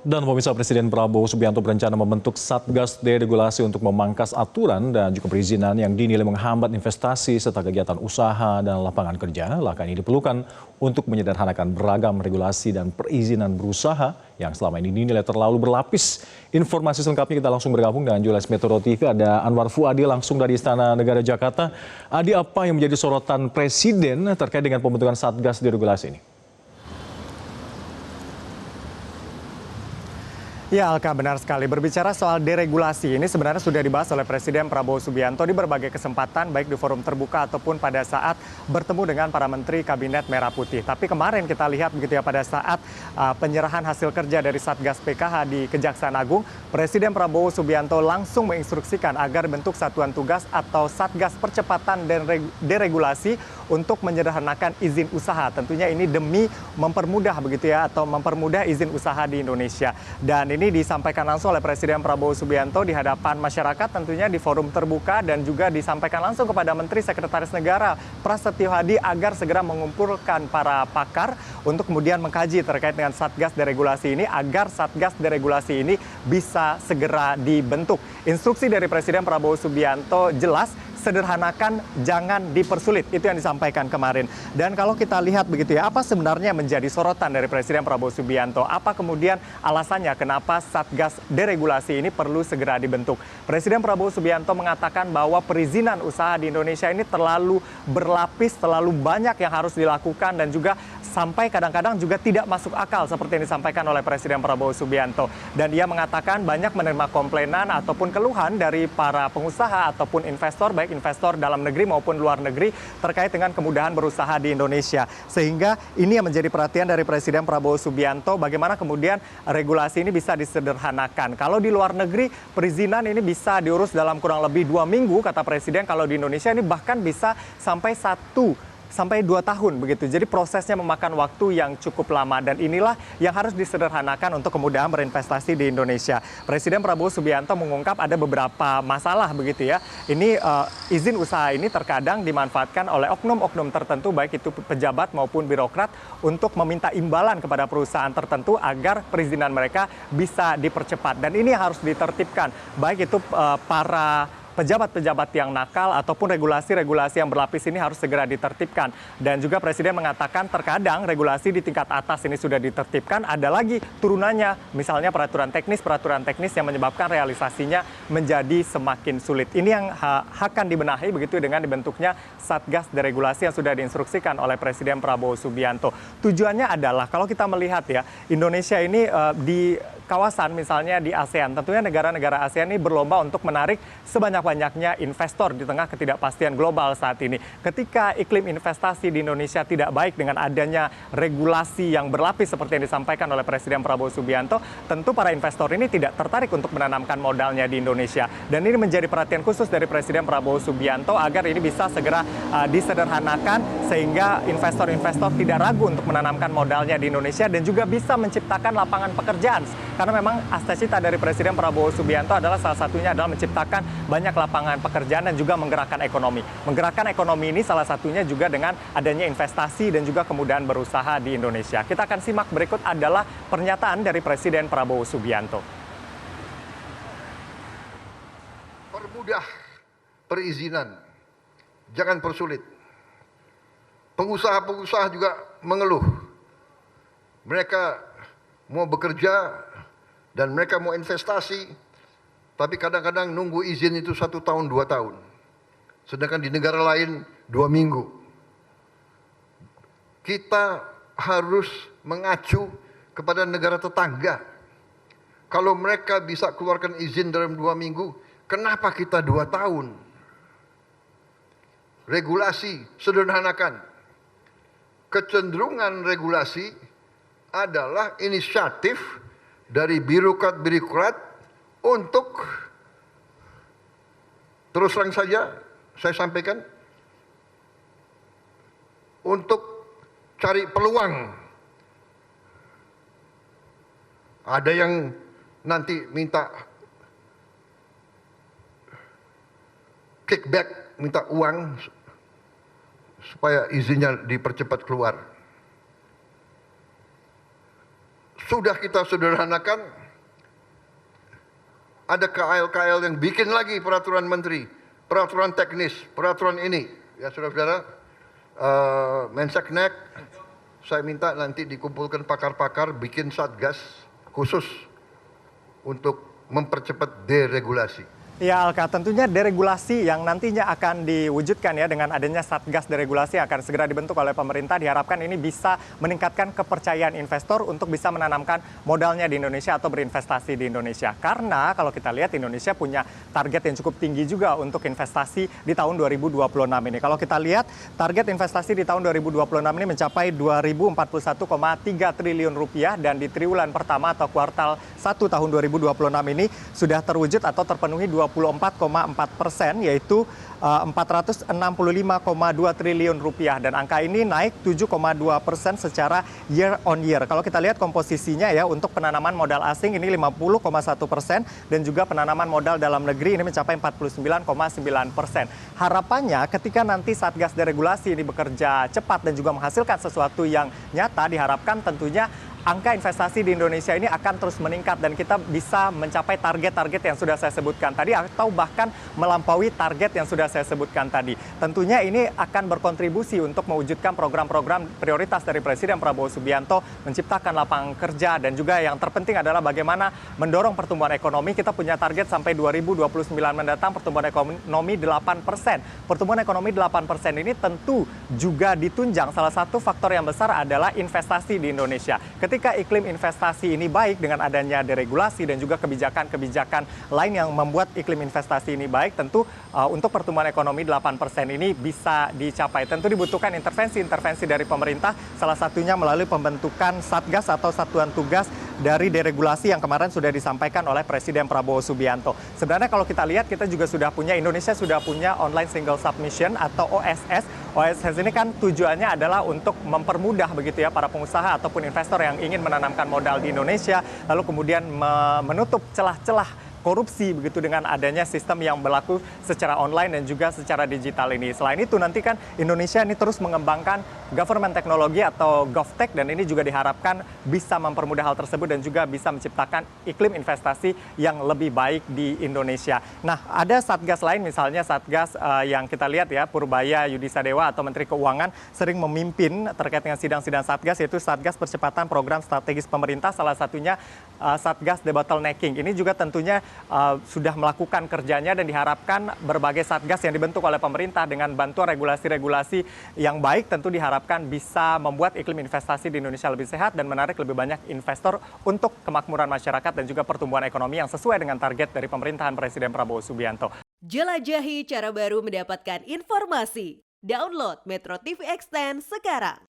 Dan pemirsa, Presiden Prabowo Subianto berencana membentuk Satgas Deregulasi untuk memangkas aturan dan juga perizinan yang dinilai menghambat investasi serta kegiatan usaha dan lapangan kerja. Langkah ini diperlukan untuk menyederhanakan beragam regulasi dan perizinan berusaha yang selama ini dinilai terlalu berlapis. Informasi selengkapnya kita langsung bergabung dengan jurnalis Metro TV, ada Anwar Fuadi langsung dari Istana Negara Jakarta. Adi, apa yang menjadi sorotan Presiden terkait dengan pembentukan Satgas Deregulasi ini? Ya, Alka, benar sekali. Berbicara soal deregulasi ini sebenarnya sudah dibahas oleh Presiden Prabowo Subianto di berbagai kesempatan, baik di forum terbuka ataupun pada saat bertemu dengan para menteri Kabinet Merah Putih. Tapi kemarin kita lihat begitu ya, pada saat penyerahan hasil kerja dari Satgas PKH di Kejaksaan Agung, Presiden Prabowo Subianto langsung menginstruksikan agar bentuk satuan tugas atau Satgas Percepatan dan Deregulasi untuk menyederhanakan izin usaha. Tentunya ini demi mempermudah begitu ya, atau mempermudah izin usaha di Indonesia. Dan ini disampaikan langsung oleh Presiden Prabowo Subianto di hadapan masyarakat, tentunya di forum terbuka, dan juga disampaikan langsung kepada Menteri Sekretaris Negara Prasetyo Hadi agar segera mengumpulkan para pakar untuk kemudian mengkaji terkait dengan Satgas Deregulasi ini agar Satgas Deregulasi ini bisa segera dibentuk. Instruksi dari Presiden Prabowo Subianto jelas, sederhanakan, jangan dipersulit. Itu yang disampaikan kemarin. Dan kalau kita lihat begitu ya, apa sebenarnya menjadi sorotan dari Presiden Prabowo Subianto? Apa kemudian alasannya kenapa Satgas Deregulasi ini perlu segera dibentuk? Presiden Prabowo Subianto mengatakan bahwa perizinan usaha di Indonesia ini terlalu berlapis, terlalu banyak yang harus dilakukan, dan juga sampai kadang-kadang juga tidak masuk akal seperti yang disampaikan oleh Presiden Prabowo Subianto. Dan dia mengatakan banyak menerima komplainan ataupun keluhan dari para pengusaha ataupun investor, baik investor dalam negeri maupun luar negeri, terkait dengan kemudahan berusaha di Indonesia. Sehingga ini yang menjadi perhatian dari Presiden Prabowo Subianto, bagaimana kemudian regulasi ini bisa disederhanakan. Kalau di luar negeri, perizinan ini bisa diurus dalam kurang lebih 2 minggu, kata Presiden. Kalau di Indonesia ini bahkan bisa sampai 2 tahun begitu. Jadi prosesnya memakan waktu yang cukup lama, dan inilah yang harus disederhanakan untuk kemudahan berinvestasi di Indonesia. Presiden Prabowo Subianto mengungkap ada beberapa masalah begitu ya. Ini izin usaha ini terkadang dimanfaatkan oleh oknum-oknum tertentu, baik itu pejabat maupun birokrat, untuk meminta imbalan kepada perusahaan tertentu agar perizinan mereka bisa dipercepat. Dan ini harus ditertibkan, baik itu para pejabat-pejabat yang nakal ataupun regulasi-regulasi yang berlapis ini harus segera ditertibkan. Dan juga Presiden mengatakan terkadang regulasi di tingkat atas ini sudah ditertibkan, ada lagi turunannya, misalnya peraturan teknis yang menyebabkan realisasinya menjadi semakin sulit. Ini yang akan dibenahi begitu dengan dibentuknya Satgas Deregulasi yang sudah diinstruksikan oleh Presiden Prabowo Subianto. Tujuannya adalah, kalau kita melihat ya, Indonesia ini di kawasan misalnya di ASEAN, tentunya negara-negara ASEAN ini berlomba untuk menarik sebanyak-banyaknya investor di tengah ketidakpastian global saat ini. Ketika iklim investasi di Indonesia tidak baik dengan adanya regulasi yang berlapis seperti yang disampaikan oleh Presiden Prabowo Subianto, tentu para investor ini tidak tertarik untuk menanamkan modalnya di Indonesia. Dan ini menjadi perhatian khusus dari Presiden Prabowo Subianto agar ini bisa segera disederhanakan sehingga investor-investor tidak ragu untuk menanamkan modalnya di Indonesia dan juga bisa menciptakan lapangan pekerjaan. Karena memang cita-cita dari Presiden Prabowo Subianto adalah salah satunya adalah menciptakan banyak lapangan pekerjaan dan juga menggerakkan ekonomi. Menggerakkan ekonomi ini salah satunya juga dengan adanya investasi dan juga kemudahan berusaha di Indonesia. Kita akan simak berikut adalah pernyataan dari Presiden Prabowo Subianto. Permudah perizinan, jangan persulit. Pengusaha-pengusaha juga mengeluh. Mereka mau bekerja dan mereka mau investasi, tapi kadang-kadang nunggu izin itu 1 tahun, 2 tahun. Sedangkan di negara lain 2 minggu. Kita harus mengacu kepada negara tetangga. Kalau mereka bisa keluarkan izin dalam 2 minggu, kenapa kita 2 tahun? Regulasi, sederhanakan. Kecenderungan regulasi adalah inisiatif dari birokrat-birokrat untuk, terus terang saja saya sampaikan, untuk cari peluang. Ada yang nanti minta kickback, minta uang supaya izinnya dipercepat keluar. sudah kita sederhanakan, ada KL-KL yang bikin lagi peraturan menteri, peraturan teknis, peraturan ini. Ya saudara-saudara, Menseknek, saya minta nanti dikumpulkan pakar-pakar, bikin satgas khusus untuk mempercepat deregulasi. Ya Alka, tentunya deregulasi yang nantinya akan diwujudkan ya dengan adanya Satgas Deregulasi akan segera dibentuk oleh pemerintah. Diharapkan ini bisa meningkatkan kepercayaan investor untuk bisa menanamkan modalnya di Indonesia atau berinvestasi di Indonesia. Karena kalau kita lihat Indonesia punya target yang cukup tinggi juga untuk investasi di tahun 2026 ini. Kalau kita lihat target investasi di tahun 2026 ini mencapai 2.041,3 triliun rupiah dan di triwulan pertama atau kuartal 1 tahun 2026 ini sudah terwujud atau terpenuhi 24,4%, yaitu 465,2 triliun rupiah, dan angka ini naik 7,2% secara year on year. Kalau kita lihat komposisinya ya, untuk penanaman modal asing ini 50,1% dan juga penanaman modal dalam negeri ini mencapai 49,9%. Harapannya ketika nanti Satgas Deregulasi ini bekerja cepat dan juga menghasilkan sesuatu yang nyata, diharapkan tentunya angka investasi di Indonesia ini akan terus meningkat dan kita bisa mencapai target-target yang sudah saya sebutkan tadi atau bahkan melampaui target yang sudah saya sebutkan tadi. Tentunya ini akan berkontribusi untuk mewujudkan program-program prioritas dari Presiden Prabowo Subianto, menciptakan lapangan kerja, dan juga yang terpenting adalah bagaimana mendorong pertumbuhan ekonomi. Kita punya target sampai 2029 mendatang pertumbuhan ekonomi 8%. Pertumbuhan ekonomi 8% ini tentu juga ditunjang salah satu faktor yang besar adalah investasi di Indonesia. Ketika iklim investasi ini baik dengan adanya deregulasi dan juga kebijakan-kebijakan lain yang membuat iklim investasi ini baik, tentu untuk pertumbuhan ekonomi 8% ini bisa dicapai. Tentu dibutuhkan intervensi dari pemerintah, salah satunya melalui pembentukan Satgas atau Satuan Tugas dari deregulasi yang kemarin sudah disampaikan oleh Presiden Prabowo Subianto. Sebenarnya kalau kita lihat, kita juga sudah punya, Indonesia sudah punya online single submission atau OSS. OSS ini kan tujuannya adalah untuk mempermudah begitu ya para pengusaha ataupun investor yang ingin menanamkan modal di Indonesia, lalu kemudian menutup celah-celah korupsi begitu dengan adanya sistem yang berlaku secara online dan juga secara digital ini. Selain itu nanti kan Indonesia ini terus mengembangkan government teknologi atau GovTech, dan ini juga diharapkan bisa mempermudah hal tersebut dan juga bisa menciptakan iklim investasi yang lebih baik di Indonesia. Nah, ada satgas lain misalnya satgas yang kita lihat ya, Purbaya Yudisadewa atau Menteri Keuangan sering memimpin terkait dengan sidang-sidang satgas, yaitu Satgas Percepatan Program Strategis Pemerintah, salah satunya Satgas Debottlenecking. Ini juga tentunya sudah melakukan kerjanya dan diharapkan berbagai satgas yang dibentuk oleh pemerintah dengan bantuan regulasi-regulasi yang baik tentu diharapkan bisa membuat iklim investasi di Indonesia lebih sehat dan menarik lebih banyak investor untuk kemakmuran masyarakat dan juga pertumbuhan ekonomi yang sesuai dengan target dari pemerintahan Presiden Prabowo Subianto. Jelajahi cara baru mendapatkan informasi. Download Metro TV Extend sekarang.